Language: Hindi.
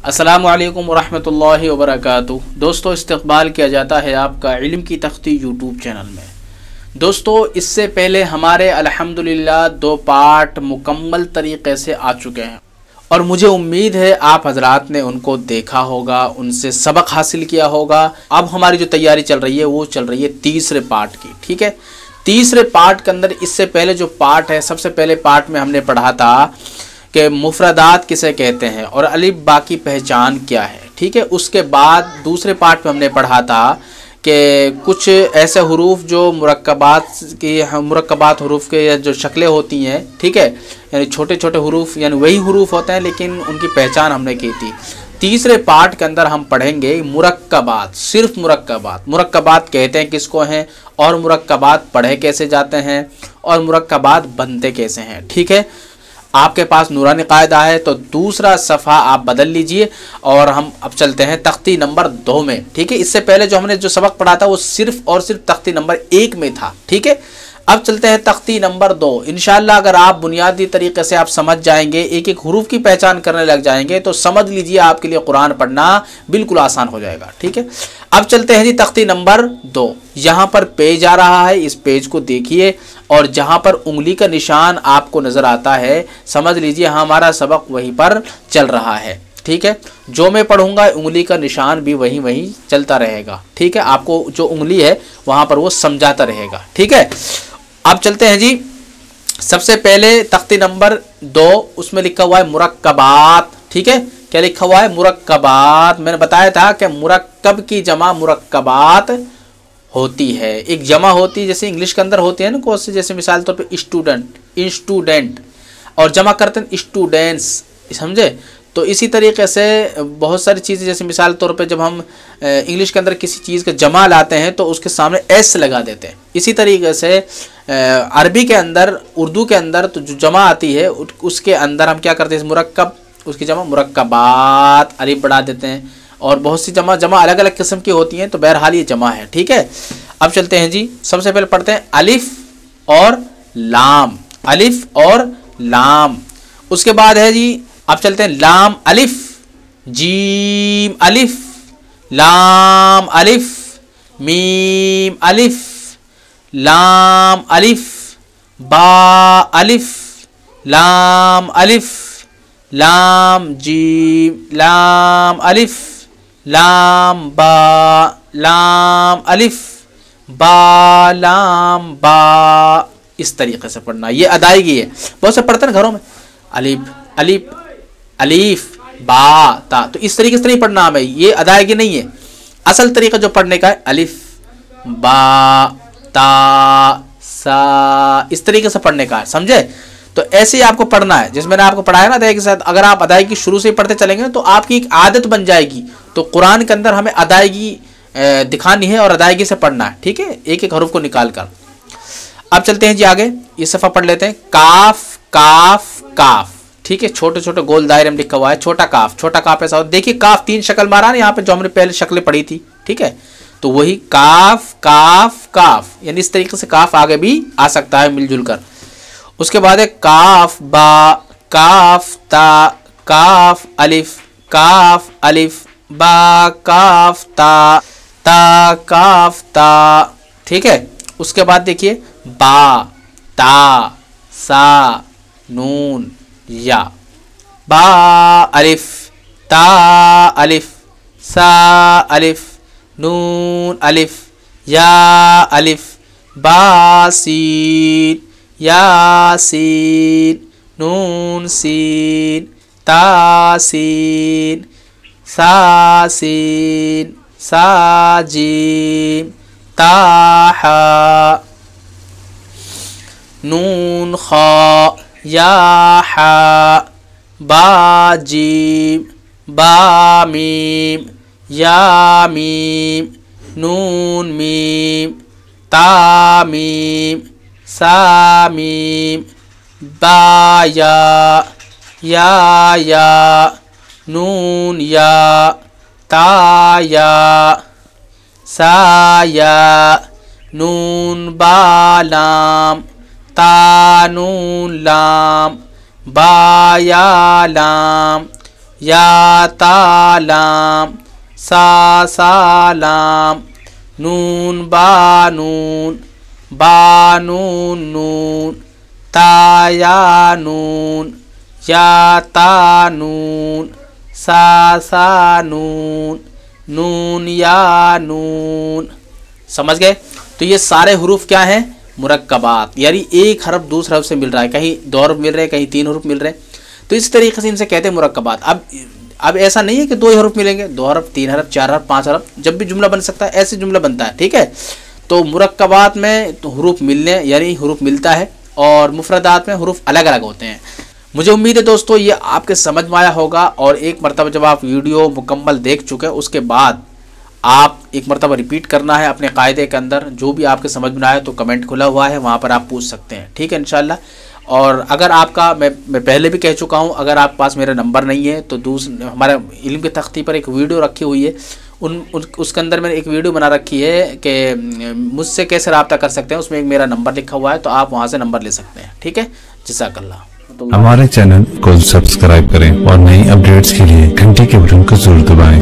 अस्सलामुअलैकुम वरहमतुल्लाहि वबरकातुहू। दोस्तों, इस्तक़बाल किया जाता है आपका इल्म की तख्ती यूट्यूब चैनल में। दोस्तों, इससे पहले हमारे अल्हम्दुलिल्लाह 2 पार्ट मुकम्मल तरीक़े से आ चुके हैं और मुझे उम्मीद है आप हजरात ने उनको देखा होगा, उनसे सबक हासिल किया होगा। अब हमारी जो तैयारी चल रही है वो चल रही है तीसरे पार्ट की। ठीक है, तीसरे पार्ट के अंदर इससे पहले जो पार्ट है, सबसे पहले पार्ट में हमने पढ़ा था कि मुफरदात किसे कहते हैं और अलिफ बा की पहचान क्या है। ठीक है, उसके बाद दूसरे पार्ट में हमने पढ़ा था कि कुछ ऐसे हरूफ जो मुरक्कबात हरूफ के जो शक्लें होती हैं, ठीक है, यानी छोटे छोटे हरूफ, यानी वही हरूफ होते हैं लेकिन उनकी पहचान हमने की थी। तीसरे पार्ट के अंदर हम पढ़ेंगे मुरक्कबात, सिर्फ मुरक्कबात। मुरक्कबात कहते हैं किसको हैं और मुरक्कबात पढ़े कैसे जाते हैं और मुरक्कबात बनते कैसे हैं। ठीक है, आपके पास नूरानी कायदा है तो दूसरा सफ़ा आप बदल लीजिए और हम अब चलते हैं तख्ती नंबर 2 में। ठीक है, इससे पहले जो हमने जो सबक पढ़ा था वो सिर्फ और सिर्फ तख्ती नंबर 1 में था। ठीक है, अब चलते हैं तख्ती नंबर 2। इंशाअल्लाह अगर आप बुनियादी तरीके से आप समझ जाएंगे, एक एक हरूफ की पहचान करने लग जाएंगे तो समझ लीजिए आपके लिए कुरान पढ़ना बिल्कुल आसान हो जाएगा। ठीक है, अब चलते हैं जी तख्ती नंबर 2। यहाँ पर पेज आ रहा है, इस पेज को देखिए और जहाँ पर उंगली का निशान आपको नज़र आता है समझ लीजिए हमारा सबक वहीं पर चल रहा है। ठीक है, जो मैं पढ़ूंगा उंगली का निशान भी वहीं वहीं चलता रहेगा। ठीक है, आपको जो उंगली है वहाँ पर वो समझाता रहेगा। ठीक है, अब चलते हैं जी। सबसे पहले तख्ती नंबर 2, उसमें लिखा हुआ है मुरक्कबात। ठीक है, क्या लिखा हुआ है? मुरक्कबात। मैंने बताया था कि मुरक्कब की जमा मुरक्कबात होती है। एक जमा होती है जैसे इंग्लिश के अंदर होती है ना, कोर्स, जैसे मिसाल तौर पे स्टूडेंट और जमा करते हैं स्टूडेंट्स, समझे? तो इसी तरीके से बहुत सारी चीज़ें, जैसे मिसाल तौर पे जब हम इंग्लिश के अंदर किसी चीज़ का जमा लाते हैं तो उसके सामने एस लगा देते हैं। इसी तरीके से अरबी के अंदर, उर्दू के अंदर तो जो जमा आती है उसके अंदर हम क्या करते हैं? मुरक्कब, उसकी जमा मुरक्कबात, अलिफ बढ़ा देते हैं। और बहुत सी जमा अलग अलग किस्म की होती हैं, तो बहरहाल ये जमा है। ठीक है, अब चलते हैं जी। सबसे पहले पढ़ते हैं अलिफ और लाम, अलिफ और लाम। उसके बाद है जी, अब चलते हैं लाम अलिफ, जीम अलिफ, लाम अलिफ, मीम अलिफ, लाम अलिफ, बा अलिफ, लाम अलिफ, लाम जीम, लाम अलिफ, लाम बा, लाम अलिफ, बा, लाम बा। इस तरीके से पढ़ना, ये अदायगी है। बहुत से पढ़ते हैं घरों में अलिफ अलिफ अलीफ बा ता, तो इस तरीके से नहीं पढ़ना हमें, ये अदायगी नहीं है। असल तरीका जो पढ़ने का है अलिफ बा ता सा, इस तरीके से पढ़ने का है, समझे? तो ऐसे ही आपको पढ़ना है, जिसमें मैंने आपको पढ़ाया ना अदायगी के साथ। अगर आप अदायगी शुरू से ही पढ़ते चलेंगे तो आपकी एक आदत बन जाएगी। तो कुरान के अंदर हमें अदायगी दिखानी है और अदायगी से पढ़ना है। ठीक है, एक एक हरूफ को निकाल कर। अब चलते हैं जी आगे, ये सफ़ा पढ़ लेते हैं। काफ काफ काफ। ठीक है, छोटे छोटे गोल दायरे में लिखा हुआ है छोटा काफ। छोटा काफ ऐसा होता, देखिए काफ 3 शक्ल मारा ना यहाँ पे, जो हमने पहले शक्लें पढ़ी थी। ठीक है, तो वही काफ काफ काफ, यानी इस तरीके से काफ आगे भी आ सकता है मिलजुल कर। उसके बाद है काफ बा, काफ ता, काफ अलिफ, काफ अलिफ, बा काफ ता, ता काफ ता। ठीक है, उसके बाद देखिए बा ता सा नून या, बा अलिफ, ता अलिफ, सा अलिफ, नून अलिफ, या अलिफ, बा सीन, या सीन, नून सीन, ता सीन, सा सीन, सा जीम, ता हा, नून खा, या हा, बा जीम, बा मीम, या मीम, नून मीम, ता मीम, सा मीम, बा या, नून या, ता या, सा या, नून बा लाम, ता नून लाम, बा या लाम, या ता लाम, सा सा लाम, नून बा नून, बा नून नून, ता या नून, या ता नून, सा सा नून, नून या नून। समझ गए? तो ये सारे हुरूफ क्या हैं? मुरक्कबात, यानी एक हरफ दूसरे हरफ से मिल रहा है, कहीं 2 हरफ मिल रहे हैं, कहीं 3 हरफ मिल रहे हैं, तो इस तरीके से इनसे कहते हैं मुरक्कबात। अब ऐसा नहीं है कि 2 ही हरफ मिलेंगे, 2 हरफ, 3 हरफ, 4 हरफ, 5 हरफ, जब भी जुमला बन सकता है ऐसे जुमला बनता है। ठीक है, तो मुरक्कबात में तो हुरूफ मिलने यानी हुरूफ मिलता है, और मुफरदात में हुरूफ अलग अलग होते हैं। मुझे उम्मीद है दोस्तों ये आपके समझ में आया होगा, और एक मरतबा जब आप वीडियो मुकम्मल देख चुके हैं उसके बाद आप एक मरतबा रिपीट करना है अपने कायदे के अंदर। जो भी आपके समझ में आए तो कमेंट खुला हुआ है, वहाँ पर आप पूछ सकते हैं। ठीक है इंशाल्लाह। और अगर आपका मैं पहले भी कह चुका हूँ, अगर आपके पास मेरा नंबर नहीं है तो हमारे इल्म की तख्ती पर एक वीडियो रखी हुई है, उसके अंदर मैंने एक वीडियो बना रखी है कि मुझसे कैसे रब्ता कर सकते हैं, उसमें एक मेरा नंबर लिखा हुआ है, तो आप वहाँ से नंबर ले सकते हैं। ठीक है, जज़ाकल्लाह। हमारे चैनल को सब्सक्राइब करें और नई अपडेट्स के लिए घंटी के बटन को जरूर दबाएं।